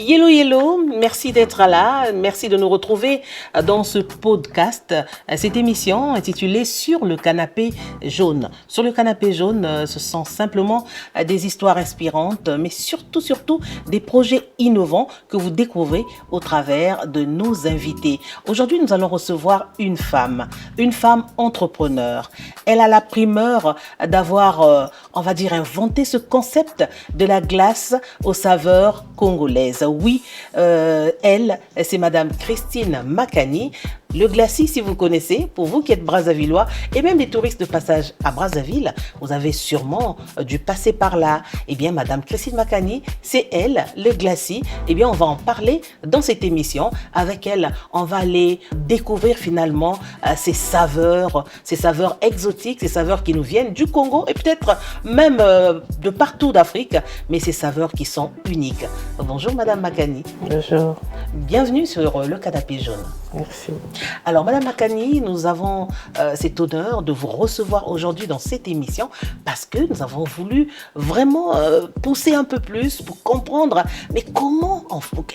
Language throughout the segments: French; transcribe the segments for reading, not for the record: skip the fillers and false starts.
Hello, hello, merci d'être là, merci de nous retrouver dans ce podcast, cette émission intitulée Sur le canapé jaune. Sur le canapé jaune, ce sont simplement des histoires inspirantes, mais surtout des projets innovants que vous découvrez au travers de nos invités. Aujourd'hui, nous allons recevoir une femme entrepreneur. Elle a la primeur d'avoir, on va dire, inventé ce concept de la glace aux saveurs congolaises. Oui, elle, c'est Madame Christine Makani. Le glacis, si vous connaissez, pour vous qui êtes Brazzavillois, et même les touristes de passage à Brazzaville, vous avez sûrement dû passer par là. Eh bien, Madame Christine Makani, c'est elle, le glacis. Eh bien, on va en parler dans cette émission. Avec elle, on va aller découvrir finalement ces saveurs exotiques, ces saveurs qui nous viennent du Congo et peut-être même de partout d'Afrique, mais ces saveurs qui sont uniques. Bonjour Madame Makani. Bonjour. Bienvenue sur le canapé jaune. Merci. Alors Madame Makani, nous avons cet honneur de vous recevoir aujourd'hui dans cette émission parce que nous avons voulu vraiment pousser un peu plus pour comprendre mais comment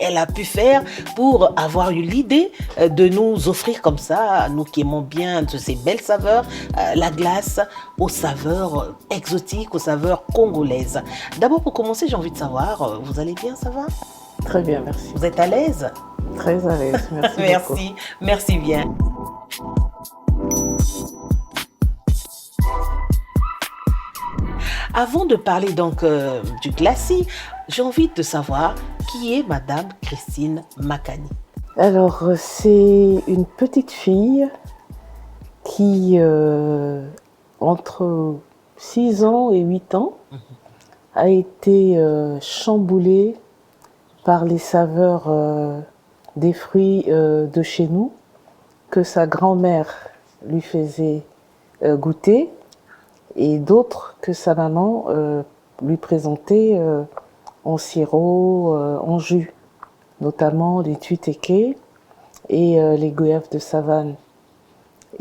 elle a pu faire pour avoir eu l'idée de nous offrir comme ça, nous qui aimons bien de ces belles saveurs, la glace aux saveurs exotiques, aux saveurs congolaises. D'abord pour commencer, j'ai envie de savoir, vous allez bien, ça va? Très bien, merci. Vous êtes à l'aise? Très à l'aise, merci. Merci bien. Avant de parler donc du glacis, j'ai envie de savoir qui est Madame Christine Makani. Alors, c'est une petite fille qui, entre 6 ans et 8 ans, a été chamboulée par les saveurs des fruits de chez nous que sa grand-mère lui faisait goûter et d'autres que sa maman lui présentait en sirop, en jus, notamment les tuitékés et les goyaves de savane.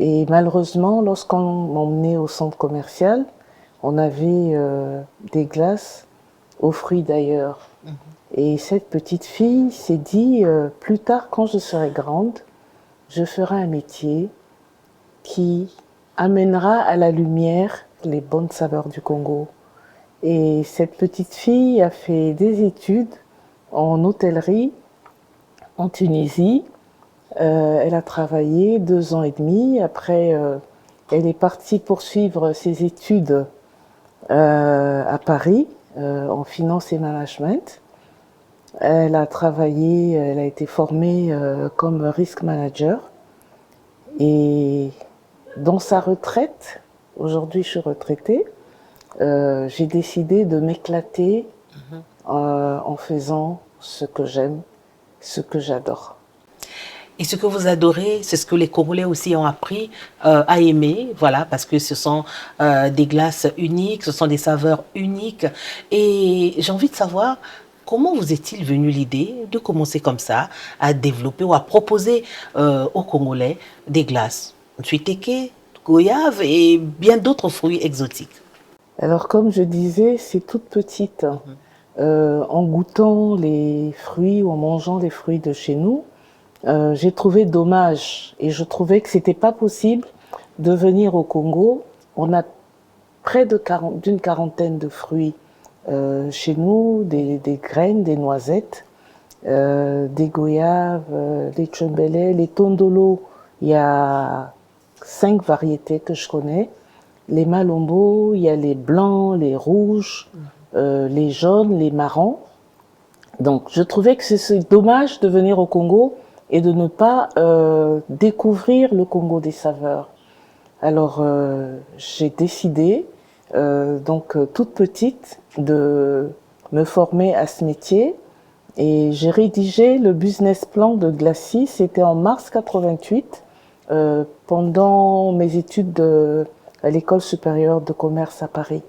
Et malheureusement, lorsqu'on m'emmenait au centre commercial, on avait des glaces aux fruits d'ailleurs. Et cette petite fille s'est dit, plus tard, quand je serai grande, je ferai un métier qui amènera à la lumière les bonnes saveurs du Congo. Et cette petite fille a fait des études en hôtellerie en Tunisie. Elle a travaillé 2 ans et demi. Après, elle est partie poursuivre ses études à Paris en finance et management. Elle a travaillé, elle a été formée comme risk manager. Et dans sa retraite, aujourd'hui je suis retraitée, j'ai décidé de m'éclater en faisant ce que j'aime, ce que j'adore. Et ce que vous adorez, c'est ce que les Congolais aussi ont appris à aimer, voilà, parce que ce sont des glaces uniques, ce sont des saveurs uniques. Et j'ai envie de savoir, comment vous est-il venu l'idée de commencer comme ça, à développer ou à proposer aux Congolais des glaces, tuitéké, goyave et bien d'autres fruits exotiques? Alors comme je disais, c'est toute petite. En goûtant les fruits ou en mangeant les fruits de chez nous, j'ai trouvé dommage et je trouvais que c'était pas possible de venir au Congo. On a près d'une quarantaine de fruits chez nous, des graines, des noisettes, des goyaves, les tchembélés, les tondolo. Il y a 5 variétés que je connais. Les malombo, il y a les blancs, les rouges, les jaunes, les marrons. Donc je trouvais que c'est dommage de venir au Congo et de ne pas découvrir le Congo des saveurs. Alors j'ai décidé, toute petite, de me former à ce métier et j'ai rédigé le business plan de Glacis, c'était en mars 88, pendant mes études à l'école supérieure de commerce à Paris.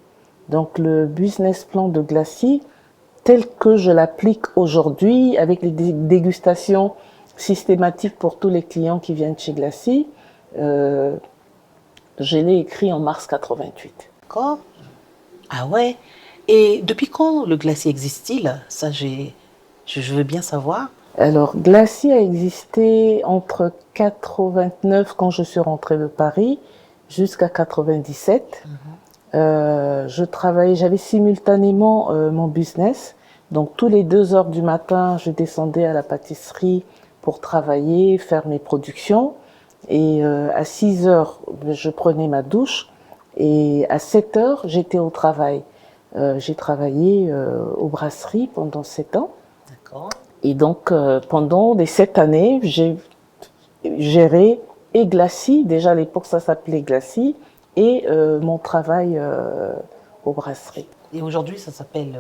Donc le business plan de Glacis, tel que je l'applique aujourd'hui, avec les dégustations systématiques pour tous les clients qui viennent chez Glacis, je l'ai écrit en mars 88. D'accord. Ah ouais. Et depuis quand le glacier existe-t-il? Ça, j'ai Je veux bien savoir. Alors, Glacis a existé entre 89, quand je suis rentrée de Paris, jusqu'à 97. J'avais simultanément mon business. Donc, tous les 2 heures du matin, je descendais à la pâtisserie pour travailler, faire mes productions. Et à 6 heures, je prenais ma douche. Et à 7 heures, j'étais au travail. J'ai travaillé aux brasseries pendant 7 ans. D'accord. Et donc, pendant les 7 années, j'ai géré et Glacis, déjà à l'époque ça s'appelait Glacis, et mon travail aux brasseries. Et aujourd'hui, ça s'appelle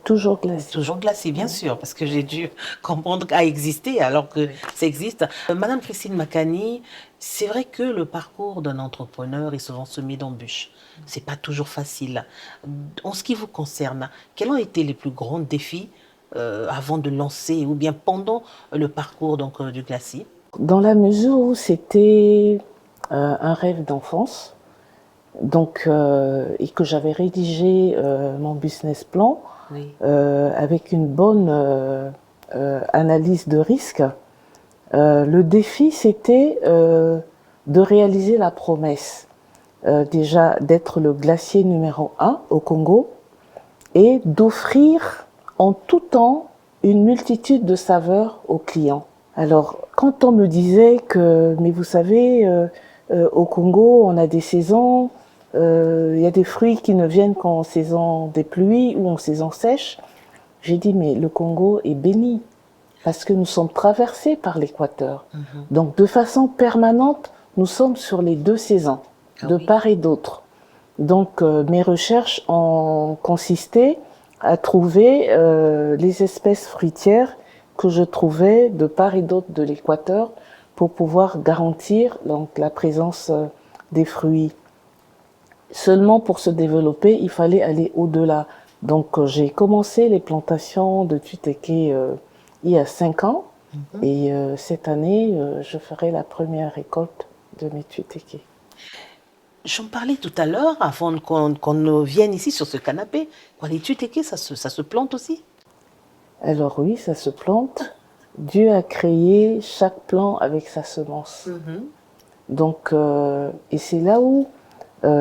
Toujours Glacis. toujours Glacis, bien sûr, parce que j'ai dû comprendre qu'à exister alors que ça existe. Madame Christine Makani, c'est vrai que le parcours d'un entrepreneur est souvent semé d'embûches. C'est pas toujours facile. En ce qui vous concerne, quels ont été les plus grands défis avant de lancer ou bien pendant le parcours donc, du Glacis? Dans la mesure où c'était un rêve d'enfance, donc, et que j'avais rédigé mon business plan Oui. avec une bonne analyse de risque, le défi c'était de réaliser la promesse. Déjà d'être le glacier numéro 1 au Congo et d'offrir en tout temps une multitude de saveurs aux clients. Alors, quand on me disait que, mais vous savez, au Congo, on a des saisons, il y a des fruits qui ne viennent qu'en saison des pluies ou en saison sèche, j'ai dit, mais le Congo est béni, parce que nous sommes traversés par l'équateur. Donc, de façon permanente, nous sommes sur les 2 saisons, de part et d'autre. Donc, mes recherches ont consisté à trouver les espèces fruitières que je trouvais de part et d'autre de l'équateur pour pouvoir garantir donc, la présence des fruits. Seulement pour se développer, il fallait aller au-delà. Donc, j'ai commencé les plantations de tuteke il y a 5 ans. Et cette année, je ferai la première récolte de mes tuteke. J'en parlais tout à l'heure, avant qu'on ne vienne ici sur ce canapé. Les tuteke, ça se plante aussi? Alors oui, ça se plante. Dieu a créé chaque plant avec sa semence. Donc, et c'est là où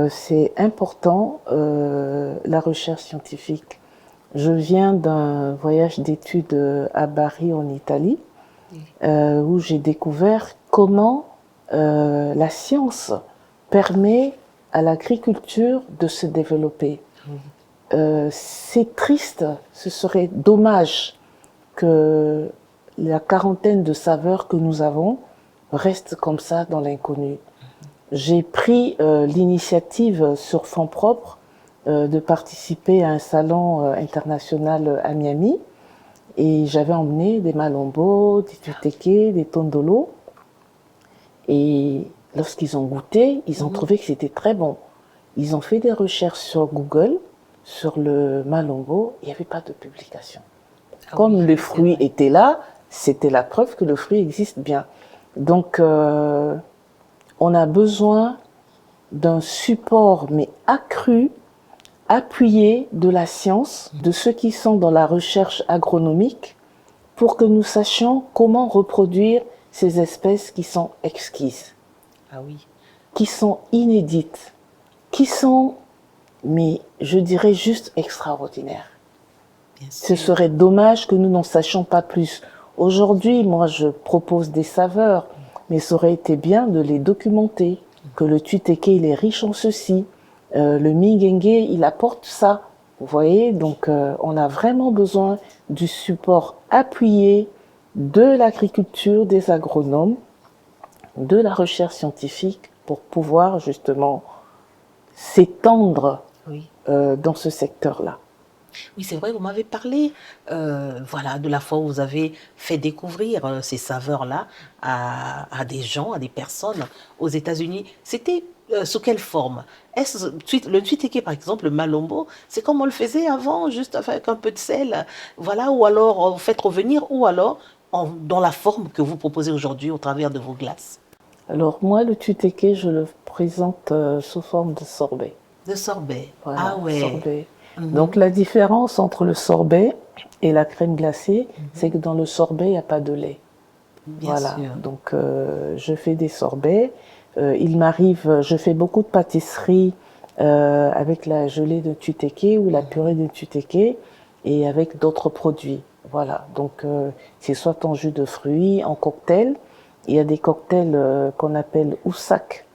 c'est important la recherche scientifique. Je viens d'un voyage d'études à Bari en Italie, où j'ai découvert comment la science permet à l'agriculture de se développer. C'est triste, ce serait dommage que la quarantaine de saveurs que nous avons reste comme ça dans l'inconnu. J'ai pris l'initiative sur fonds propres de participer à un salon international à Miami et j'avais emmené des malombo, des tuteke, des tondolo et lorsqu'ils ont goûté, ils ont trouvé que c'était très bon. Ils ont fait des recherches sur Google, sur le malombo, il n'y avait pas de publication. Comme le fruit était là, c'était la preuve que le fruit existe bien. Donc, on a besoin d'un support, mais accru, appuyé de la science, de ceux qui sont dans la recherche agronomique, pour que nous sachions comment reproduire ces espèces qui sont exquises, qui sont inédites, qui sont, mais je dirais juste extraordinaires. Ce serait dommage que nous n'en sachions pas plus. Aujourd'hui, moi, je propose des saveurs, mais ça aurait été bien de les documenter, que le tuteke, il est riche en ceci, le minguengue, il apporte ça. Vous voyez, donc on a vraiment besoin du support appuyé de l'agriculture, des agronomes, de la recherche scientifique pour pouvoir justement s'étendre dans ce secteur-là. Oui, c'est vrai, vous m'avez parlé de la fois où vous avez fait découvrir ces saveurs-là à des gens, à des personnes aux États-Unis. C'était sous quelle forme? Est-ce le tuteke, par exemple, le malombo, c'est comme on le faisait avant, juste avec un peu de sel, ou alors vous faites revenir, ou alors dans la forme que vous proposez aujourd'hui au travers de vos glaces? Alors moi, le tuteke, je le présente sous forme de sorbet. De sorbet. Voilà, sorbet. Donc la différence entre le sorbet Et la crème glacée, c'est que dans le sorbet, il n'y a pas de lait. Bien Voilà, sûr. donc je fais des sorbets. Il m'arrive, je fais beaucoup de pâtisserie avec la gelée de tuteke ou la purée de tuteke et avec d'autres produits. Voilà, donc c'est soit en jus de fruits, en cocktail. Il y a des cocktails qu'on appelle oussak.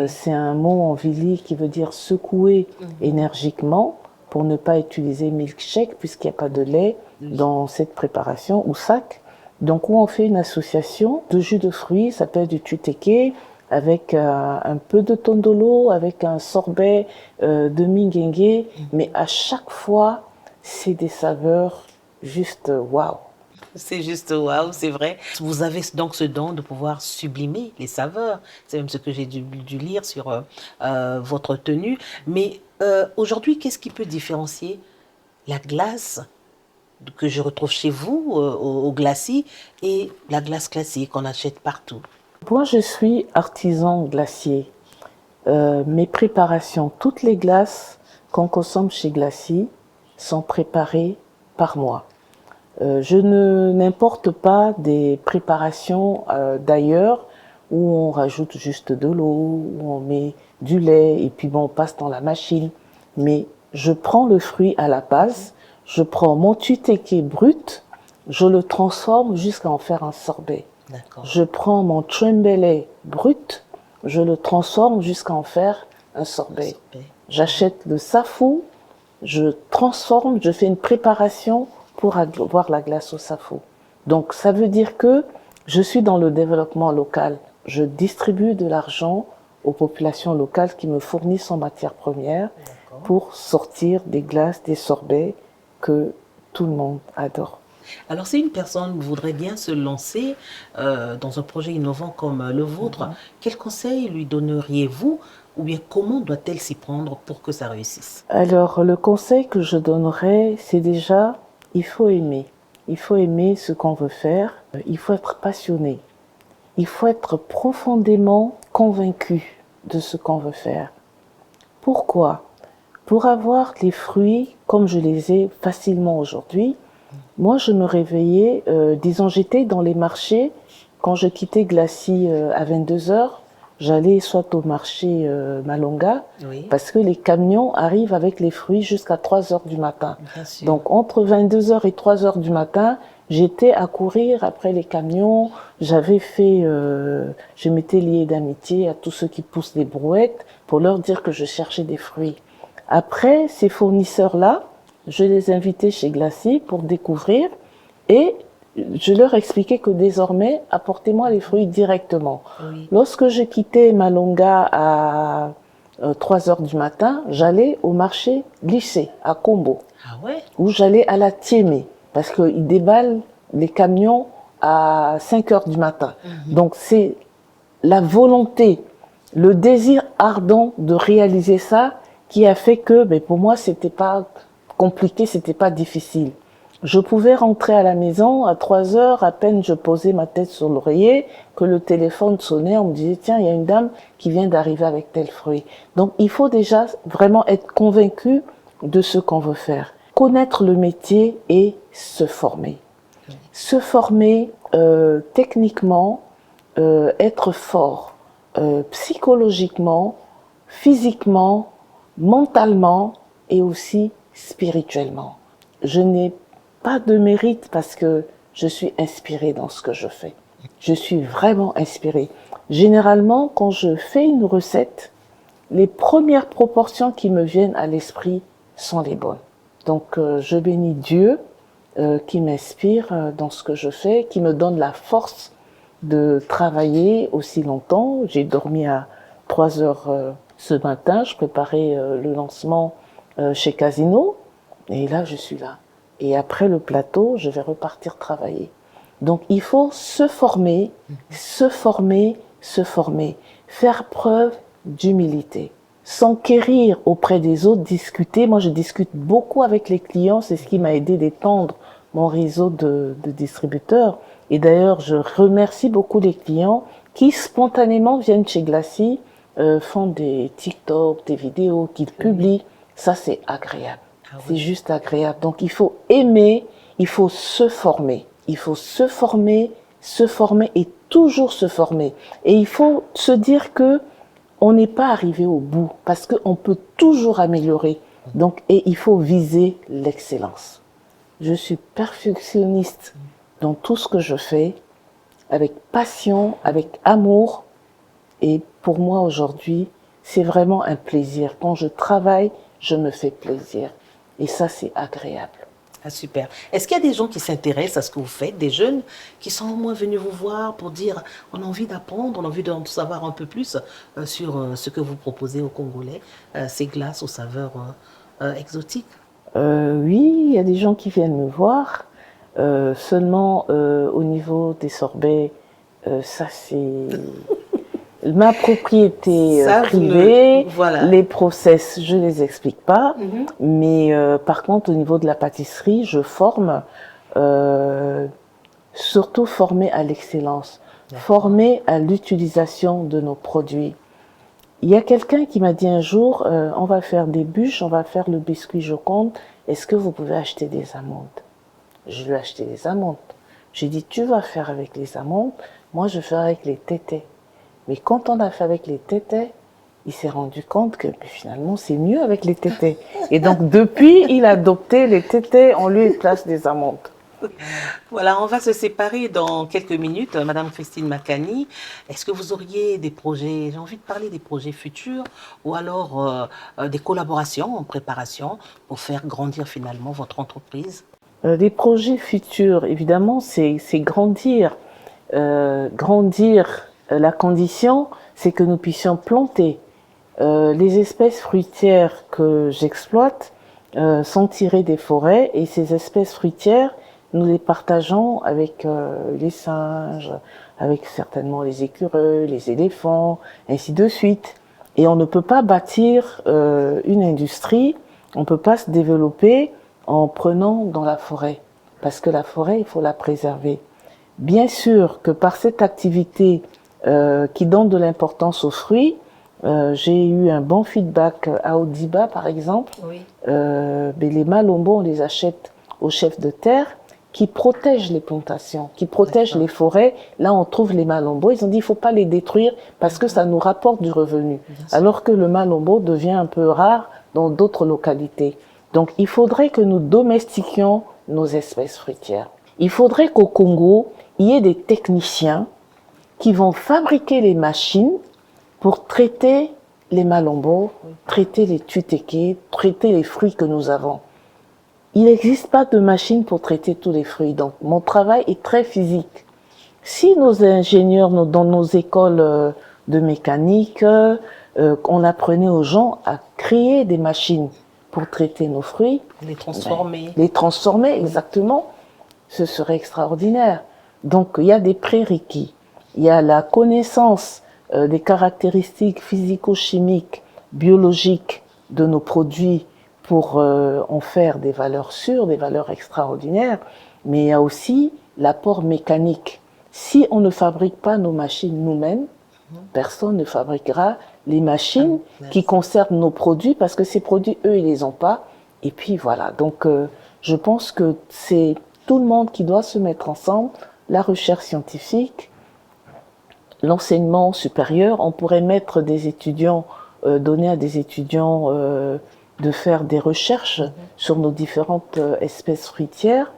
C'est un mot en vili qui veut dire secouer énergiquement pour ne pas utiliser milkshake puisqu'il n'y a pas de lait dans cette préparation, oussak. Donc, où on fait une association de jus de fruits, ça peut être du tuteke, avec un peu de tondolo, avec un sorbet de minguingue, mais à chaque fois, c'est des saveurs juste waouh. C'est juste waouh, c'est vrai. Vous avez donc ce don de pouvoir sublimer les saveurs. C'est même ce que j'ai dû lire sur votre tenue. Mais aujourd'hui, qu'est-ce qui peut différencier la glace que je retrouve chez vous, au glacis, et la glace classique qu'on achète partout? Moi, je suis artisan glacier. Mes préparations, toutes les glaces qu'on consomme chez Glacis sont préparées par moi. Je n'importe pas des préparations d'ailleurs où on rajoute juste de l'eau, où on met du lait et puis bon, on passe dans la machine. Mais je prends le fruit à la base, je prends mon tuteke brut, je le transforme jusqu'à en faire un sorbet. Je prends mon trembele brut, je le transforme jusqu'à en faire un sorbet. J'achète le safou, je transforme, je fais une préparation pour avoir la glace au safou. Donc ça veut dire que je suis dans le développement local. Je distribue de l'argent aux populations locales qui me fournissent en matières premières pour sortir des glaces, des sorbets que tout le monde adore. Alors, si une personne voudrait bien se lancer dans un projet innovant comme le vôtre, quel conseil lui donneriez-vous ou bien comment doit-elle s'y prendre pour que ça réussisse? Alors, le conseil que je donnerais, c'est déjà, il faut aimer. Il faut aimer ce qu'on veut faire. Il faut être passionné. Il faut être profondément convaincu de ce qu'on veut faire. Pourquoi? Pour avoir les fruits comme je les ai facilement aujourd'hui, moi je me réveillais, disons j'étais dans les marchés, quand je quittais Glacis à 22h, j'allais soit au marché Malonga, parce que les camions arrivent avec les fruits jusqu'à 3h du matin. Donc entre 22h et 3h du matin, j'étais à courir après les camions, j'avais fait, je m'étais liée d'amitié à tous ceux qui poussent les brouettes pour leur dire que je cherchais des fruits. Après, ces fournisseurs-là, je les invitais chez Glacis pour découvrir et je leur expliquais que désormais, apportez-moi les fruits directement. Lorsque je quittais Malonga à 3h du matin, j'allais au marché lycée à Kombo, où j'allais à la Tiémé, parce qu'ils déballent les camions à 5h du matin. Donc c'est la volonté, le désir ardent de réaliser ça qui a fait que, pour moi, c'était pas compliqué, c'était pas difficile. Je pouvais rentrer à la maison à 3h, à peine je posais ma tête sur l'oreiller, que le téléphone sonnait, on me disait, tiens, il y a une dame qui vient d'arriver avec tel fruit. Donc, il faut déjà vraiment être convaincu de ce qu'on veut faire. Connaître le métier et se former. Se former techniquement, être fort, psychologiquement, physiquement, mentalement et aussi spirituellement. Je n'ai pas de mérite parce que je suis inspirée dans ce que je fais. Je suis vraiment inspirée. Généralement, quand je fais une recette, les premières proportions qui me viennent à l'esprit sont les bonnes. Donc, je bénis Dieu qui m'inspire dans ce que je fais, qui me donne la force de travailler aussi longtemps. J'ai dormi à 3h ce matin, je préparais le lancement chez Casino, et là je suis là. Et après le plateau, je vais repartir travailler. Donc il faut se former, se former, se former, faire preuve d'humilité, s'enquérir auprès des autres, discuter. Moi je discute beaucoup avec les clients, c'est ce qui m'a aidé d'étendre mon réseau de distributeurs. Et d'ailleurs, je remercie beaucoup les clients qui spontanément viennent chez Glacis, font des TikTok, des vidéos qu'ils publient. Ça, c'est agréable. C'est juste agréable. Donc, il faut aimer, il faut se former. Il faut se former et toujours se former. Et il faut se dire que on n'est pas arrivé au bout parce qu'on peut toujours améliorer. Donc, et il faut viser l'excellence. Je suis perfectionniste dans tout ce que je fais, avec passion, avec amour. Et pour moi aujourd'hui, c'est vraiment un plaisir. Quand je travaille, je me fais plaisir. Et ça, c'est agréable. Ah, super. Est-ce qu'il y a des gens qui s'intéressent à ce que vous faites, des jeunes qui sont au moins venus vous voir pour dire on a envie d'apprendre, on a envie d'en savoir un peu plus sur ce que vous proposez aux Congolais, ces glaces aux saveurs exotiques? Oui, il y a des gens qui viennent me voir. Seulement au niveau des sorbets, ça c'est ma propriété Ça, privée. voilà. Les process, je les explique pas. Mais par contre, au niveau de la pâtisserie, je forme, surtout formé à l'excellence, formé à l'utilisation de nos produits. Il y a quelqu'un qui m'a dit un jour, on va faire des bûches, on va faire le biscuit Joconde, est-ce que vous pouvez acheter des amandes? Je lui ai acheté des amandes. J'ai dit, tu vas faire avec les amandes, moi je fais avec les tétés. Mais quand on a fait avec les tétés, il s'est rendu compte que finalement c'est mieux avec les tétés. Et donc depuis, il a adopté les tétés en lieu et place des amandes. Voilà, on va se séparer dans quelques minutes. Madame Christine Makani, est-ce que vous auriez des projets, j'ai envie de parler des projets futurs ou alors des collaborations en préparation pour faire grandir finalement votre entreprise? Les projets futurs, évidemment, c'est grandir. Grandir, la condition, c'est que nous puissions planter. Les espèces fruitières que j'exploite sont tirées des forêts et ces espèces fruitières, nous les partageons avec les singes, avec certainement les écureuils, les éléphants, ainsi de suite. Et on ne peut pas bâtir une industrie, on ne peut pas se développer en prenant dans la forêt, parce que la forêt, il faut la préserver. Bien sûr que par cette activité qui donne de l'importance aux fruits, j'ai eu un bon feedback à Odiba, par exemple. Oui. Mais les malombos, on les achète aux chefs de terre qui protègent les plantations, qui protègent les forêts. Là, on trouve les malombos. Ils ont dit, il ne faut pas les détruire parce que ça nous rapporte du revenu. Alors que le malombo devient un peu rare dans d'autres localités. Donc, il faudrait que nous domestiquions nos espèces fruitières. Il faudrait qu'au Congo, il y ait des techniciens qui vont fabriquer les machines pour traiter les malombos, traiter les tutékés, traiter les fruits que nous avons. Il n'existe pas de machine pour traiter tous les fruits. Donc, mon travail est très physique. Si nos ingénieurs, dans nos écoles de mécanique, on apprenait aux gens à créer des machines pour traiter nos fruits, Les transformer. les transformer exactement, ce serait extraordinaire. Donc, il y a des prérequis. Il y a la connaissance des caractéristiques physico-chimiques, biologiques de nos produits pour en faire des valeurs sûres, des valeurs extraordinaires, mais il y a aussi l'apport mécanique. Si on ne fabrique pas nos machines nous-mêmes, personne ne fabriquera les machines qui conservent nos produits parce que ces produits, eux, ils les ont pas. Et puis voilà. Donc, je pense que c'est tout le monde qui doit se mettre ensemble, la recherche scientifique, l'enseignement supérieur. On pourrait mettre des étudiants, donner à des étudiants de faire des recherches sur nos différentes espèces fruitières.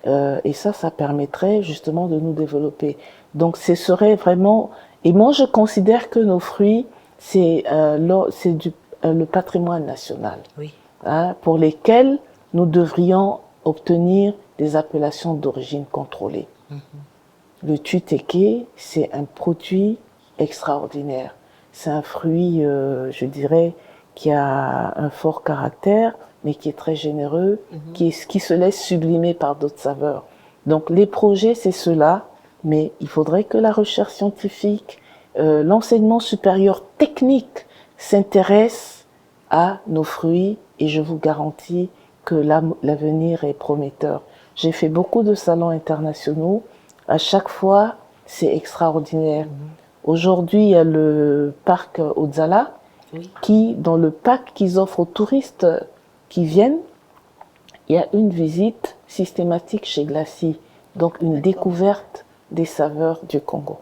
Et ça permettrait justement de nous développer. Donc, ce serait vraiment... Et moi, je considère que nos fruits, c'est le patrimoine national, Oui. hein, pour lesquels nous devrions obtenir des appellations d'origine contrôlée. Le tutéké, c'est un produit extraordinaire. C'est un fruit, je dirais, qui a un fort caractère, mais qui est très généreux, qui se laisse sublimer par d'autres saveurs. Donc les projets, c'est cela, mais il faudrait que la recherche scientifique, l'enseignement supérieur technique s'intéresse à nos fruits et je vous garantis que l'avenir est prometteur. J'ai fait beaucoup de salons internationaux. À chaque fois, c'est extraordinaire. Aujourd'hui, il y a le parc Ozala, qui, dans le pack qu'ils offrent aux touristes qui viennent, il y a une visite systématique chez Glacis. Donc une découverte des saveurs du Congo.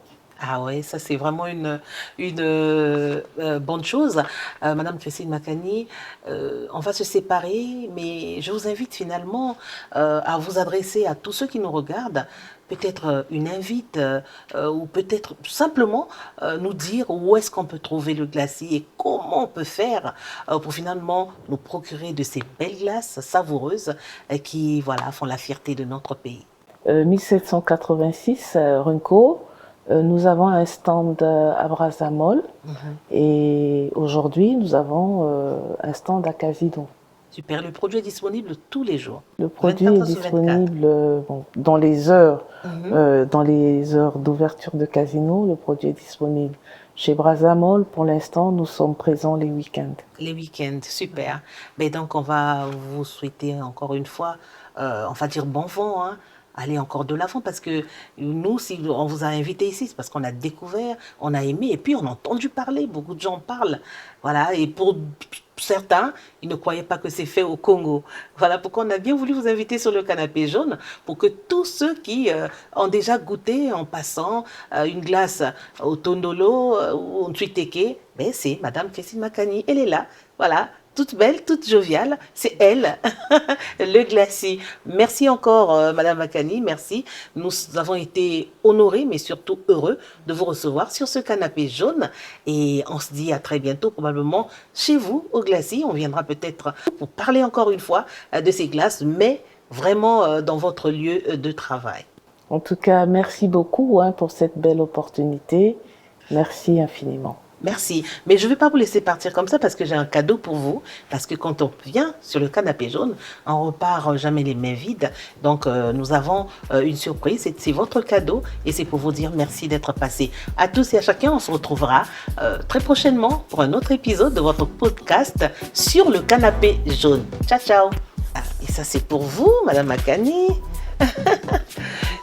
Ah oui, ça c'est vraiment une bonne chose. Madame Christine Makani, on va se séparer, mais je vous invite finalement à vous adresser à tous ceux qui nous regardent, peut-être une invite ou peut-être simplement nous dire où est-ce qu'on peut trouver le glacis et comment on peut faire pour finalement nous procurer de ces belles glaces savoureuses qui voilà, font la fierté de notre pays. 1786, Runco. Nous avons un stand à Brazzamol et aujourd'hui nous avons un stand à Casino. Super, le produit est disponible tous les jours. Le produit est disponible dans les heures, d'ouverture de Casino. Le produit est disponible chez Brazzamol. Pour l'instant, nous sommes présents les week-ends. Les week-ends, super. Mais donc on va vous souhaiter encore une fois, on va dire bon vent, hein. Allez encore de l'avant parce que nous, si on vous a invité ici, c'est parce qu'on a découvert, on a aimé et puis on a entendu parler, beaucoup de gens parlent. Voilà, et pour certains, ils ne croyaient pas que c'est fait au Congo. Voilà pourquoi on a bien voulu vous inviter sur le canapé jaune pour que tous ceux qui ont déjà goûté en passant une glace au tondolo ou au ntwiteke, ben c'est Madame Christine Makani, elle est là, voilà. Toute belle, toute joviale, c'est elle, le glacis. Merci encore, Madame Makani, merci. Nous avons été honorés, mais surtout heureux de vous recevoir sur ce canapé jaune. Et on se dit à très bientôt, probablement chez vous, au glacis. On viendra peut-être pour parler encore une fois de ces glaces, mais vraiment dans votre lieu de travail. En tout cas, merci beaucoup pour cette belle opportunité. Merci infiniment. Merci. Mais je ne vais pas vous laisser partir comme ça parce que j'ai un cadeau pour vous. Parce que quand on vient sur le canapé jaune, on repart jamais les mains vides. Donc, nous avons une surprise. C'est votre cadeau et c'est pour vous dire merci d'être passé. À tous et à chacun, on se retrouvera très prochainement pour un autre épisode de votre podcast sur le canapé jaune. Ciao, ciao. Ah, et ça, c'est pour vous, Madame Makani.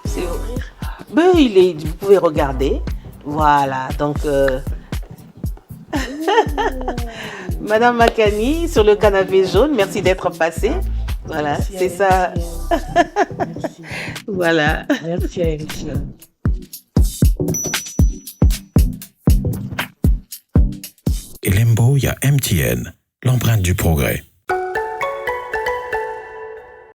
C'est ouvrir. Ben, vous pouvez regarder. Voilà, donc... Madame Makani sur le canapé jaune, merci d'être passée. Voilà, merci c'est ça. Merci. Voilà. Merci à Elisa. Elembo, il y a MTN, l'empreinte du progrès.